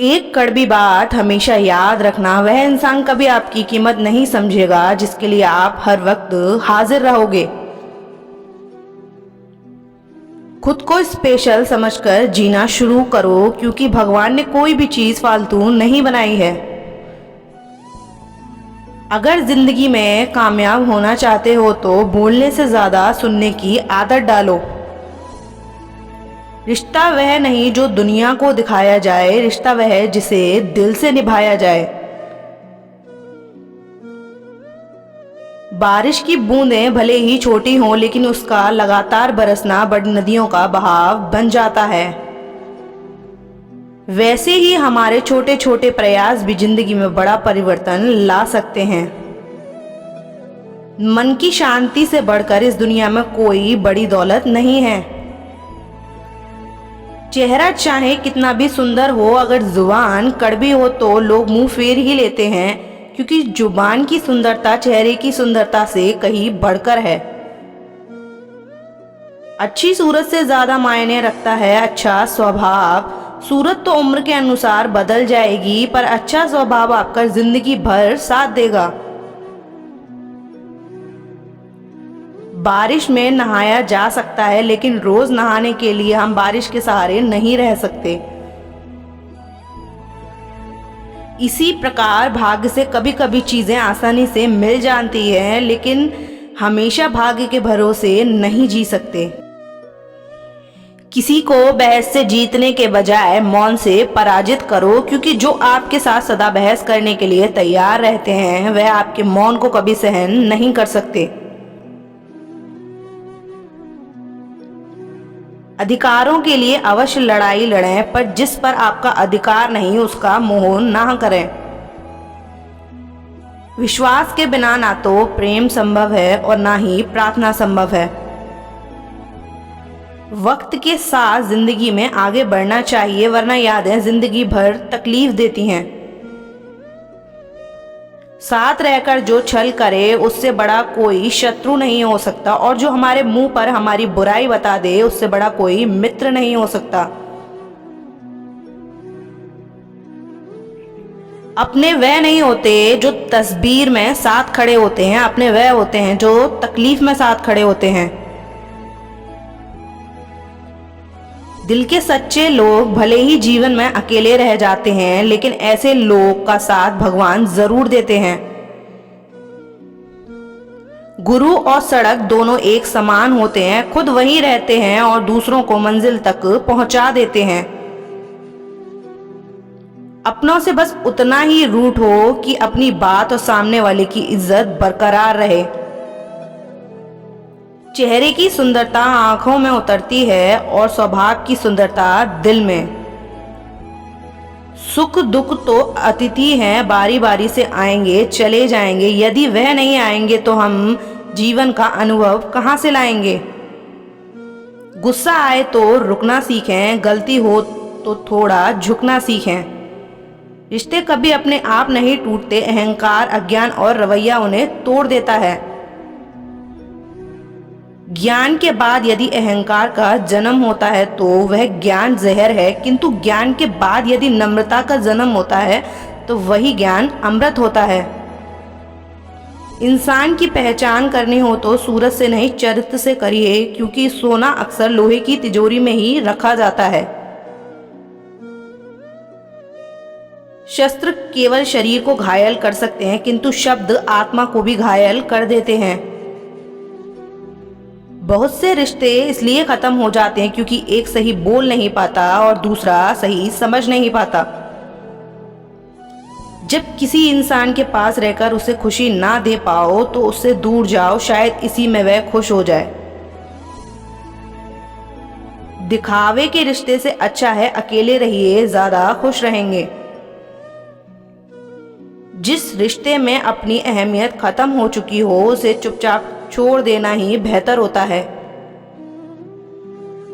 एक कड़वी बात हमेशा याद रखना, वह इंसान कभी आपकी कीमत नहीं समझेगा जिसके लिए आप हर वक्त हाजिर रहोगे। खुद को स्पेशल समझकर जीना शुरू करो, क्योंकि भगवान ने कोई भी चीज फालतू नहीं बनाई है। अगर जिंदगी में कामयाब होना चाहते हो तो बोलने से ज्यादा सुनने की आदत डालो। रिश्ता वह नहीं जो दुनिया को दिखाया जाए, रिश्ता वह है जिसे दिल से निभाया जाए। बारिश की बूंदें भले ही छोटी हों, लेकिन उसका लगातार बरसना बड़ी नदियों का बहाव बन जाता है। वैसे ही हमारे छोटे छोटे प्रयास भी जिंदगी में बड़ा परिवर्तन ला सकते हैं। मन की शांति से बढ़कर इस दुनिया में कोई बड़ी दौलत नहीं है। चेहरा चाहे कितना भी सुंदर हो, अगर जुबान कड़वी हो तो लोग मुंह फेर ही लेते हैं, क्योंकि जुबान की सुंदरता चेहरे की सुंदरता से कहीं बढ़कर है। अच्छी सूरत से ज्यादा मायने रखता है अच्छा स्वभाव। सूरत तो उम्र के अनुसार बदल जाएगी, पर अच्छा स्वभाव आपका जिंदगी भर साथ देगा। बारिश में नहाया जा सकता है, लेकिन रोज नहाने के लिए हम बारिश के सहारे नहीं रह सकते। इसी प्रकार भाग्य से कभी कभी चीजें आसानी से मिल जाती हैं, लेकिन हमेशा भाग्य के भरोसे नहीं जी सकते। किसी को बहस से जीतने के बजाय मौन से पराजित करो, क्योंकि जो आपके साथ सदा बहस करने के लिए तैयार रहते हैं वह आपके मौन को कभी सहन नहीं कर सकते। अधिकारों के लिए अवश्य लड़ाई लड़ें, पर जिस पर आपका अधिकार नहीं उसका मोह ना करें। विश्वास के बिना ना तो प्रेम संभव है और ना ही प्रार्थना संभव है। वक्त के साथ जिंदगी में आगे बढ़ना चाहिए, वरना यादें जिंदगी भर तकलीफ देती हैं। साथ रहकर जो छल करे उससे बड़ा कोई शत्रु नहीं हो सकता, और जो हमारे मुंह पर हमारी बुराई बता दे उससे बड़ा कोई मित्र नहीं हो सकता। अपने वह नहीं होते जो तस्वीर में साथ खड़े होते हैं, अपने वह होते हैं जो तकलीफ में साथ खड़े होते हैं। दिल के सच्चे लोग भले ही जीवन में अकेले रह जाते हैं, लेकिन ऐसे लोग का साथ भगवान जरूर देते हैं। गुरु और सड़क दोनों एक समान होते हैं, खुद वहीं रहते हैं और दूसरों को मंजिल तक पहुंचा देते हैं। अपनों से बस उतना ही रूठ हो कि अपनी बात और सामने वाले की इज्जत बरकरार रहे। चेहरे की सुंदरता आंखों में उतरती है और स्वभाव की सुंदरता दिल में। सुख दुख तो अतिथि हैं, बारी बारी से आएंगे चले जाएंगे। यदि वह नहीं आएंगे तो हम जीवन का अनुभव कहां से लाएंगे। गुस्सा आए तो रुकना सीखें, गलती हो तो थोड़ा झुकना सीखें। रिश्ते कभी अपने आप नहीं टूटते, अहंकार अज्ञान और रवैया उन्हें तोड़ देता है। ज्ञान के बाद यदि अहंकार का जन्म होता है तो वह ज्ञान जहर है, किंतु ज्ञान के बाद यदि नम्रता का जन्म होता है तो वही ज्ञान अमृत होता है। इंसान की पहचान करनी हो तो सूरत से नहीं चरित्र से करिए, क्योंकि सोना अक्सर लोहे की तिजोरी में ही रखा जाता है। शस्त्र केवल शरीर को घायल कर सकते हैं, किंतु शब्द आत्मा को भी घायल कर देते हैं। बहुत से रिश्ते इसलिए खत्म हो जाते हैं क्योंकि एक सही बोल नहीं पाता और दूसरा सही समझ नहीं पाता। जब किसी इंसान के पास रहकर उसे खुशी ना दे पाओ तो उससे दूर जाओ, शायद इसी में वह खुश हो जाए। दिखावे के रिश्ते से अच्छा है अकेले रहिए, ज्यादा खुश रहेंगे। जिस रिश्ते में अपनी अहमियत खत्म हो चुकी हो उसे चुपचाप छोड़ देना ही बेहतर होता है।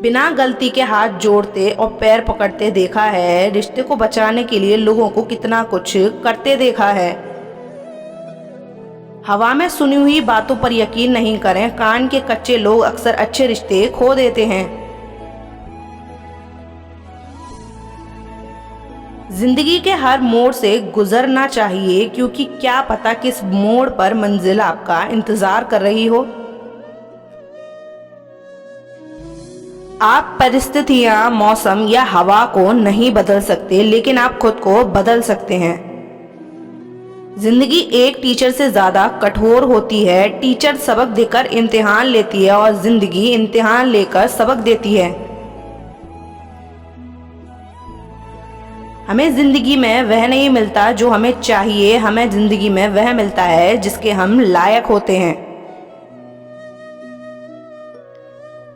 बिना गलती के हाथ जोड़ते और पैर पकड़ते देखा है, रिश्ते को बचाने के लिए लोगों को कितना कुछ करते देखा है। हवा में सुनी हुई बातों पर यकीन नहीं करें, कान के कच्चे लोग अक्सर अच्छे रिश्ते खो देते हैं। जिंदगी के हर मोड़ से गुजरना चाहिए, क्योंकि क्या पता किस मोड़ पर मंजिल आपका इंतजार कर रही हो। आप परिस्थितियां, मौसम या हवा को नहीं बदल सकते, लेकिन आप खुद को बदल सकते हैं। जिंदगी एक टीचर से ज्यादा कठोर होती है। टीचर सबक देकर इम्तिहान लेती है और जिंदगी इम्तिहान लेकर सबक देती है। हमें जिंदगी में वह नहीं मिलता जो हमें चाहिए, हमें जिंदगी में वह मिलता है जिसके हम लायक होते हैं।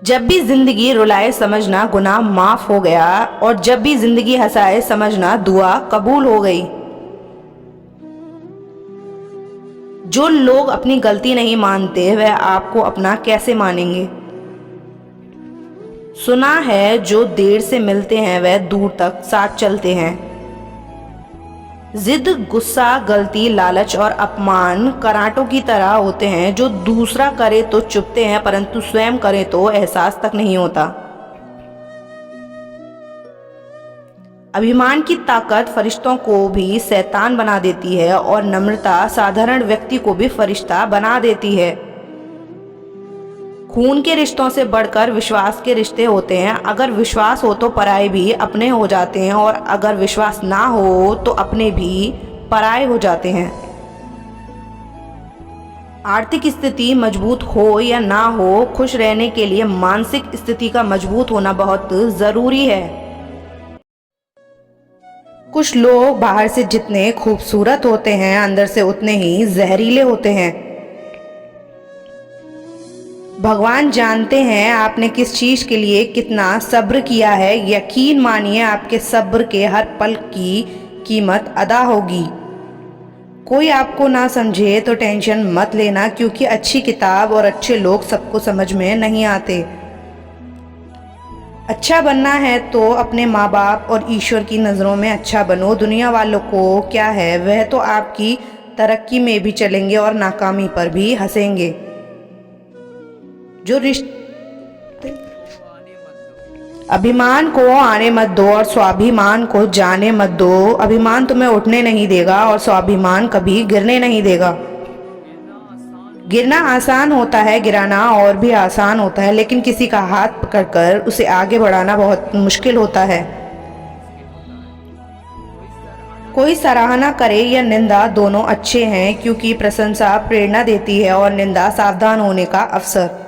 जब भी जिंदगी रुलाए समझना गुनाह माफ हो गया, और जब भी जिंदगी हंसाए समझना दुआ कबूल हो गई। जो लोग अपनी गलती नहीं मानते वह आपको अपना कैसे मानेंगे। सुना है जो देर से मिलते हैं वह दूर तक साथ चलते हैं। जिद, गुस्सा, गलती, लालच और अपमान करांटों की तरह होते हैं जो दूसरा करे तो चुभते हैं, परंतु स्वयं करे तो एहसास तक नहीं होता। अभिमान की ताकत फरिश्तों को भी शैतान बना देती है और नम्रता साधारण व्यक्ति को भी फरिश्ता बना देती है। खून के रिश्तों से बढ़कर विश्वास के रिश्ते होते हैं। अगर विश्वास हो तो पराये भी अपने हो जाते हैं, और अगर विश्वास ना हो तो अपने भी पराये हो जाते हैं। आर्थिक स्थिति मजबूत हो या ना हो, खुश रहने के लिए मानसिक स्थिति का मजबूत होना बहुत जरूरी है। कुछ लोग बाहर से जितने खूबसूरत होते हैं अंदर से उतने ही जहरीले होते हैं। भगवान जानते हैं आपने किस चीज के लिए कितना सब्र किया है। यकीन मानिए आपके सब्र के हर पल की कीमत अदा होगी। कोई आपको ना समझे तो टेंशन मत लेना, क्योंकि अच्छी किताब और अच्छे लोग सबको समझ में नहीं आते। अच्छा बनना है तो अपने माँ बाप और ईश्वर की नज़रों में अच्छा बनो। दुनिया वालों को क्या है, वह तो आपकी तरक्की में भी चलेंगे और नाकामी पर भी हंसेंगे। जो रिश्ते अभिमान को आने मत दो और स्वाभिमान को जाने मत दो। अभिमान तुम्हें उठने नहीं देगा और स्वाभिमान कभी गिरने नहीं देगा। गिरना आसान होता है, गिराना और भी आसान होता है, लेकिन किसी का हाथ पकड़कर उसे आगे बढ़ाना बहुत मुश्किल होता है। कोई सराहना करे या निंदा दोनों अच्छे हैं, क्योंकि प्रशंसा प्रेरणा देती है और निंदा सावधान होने का अवसर।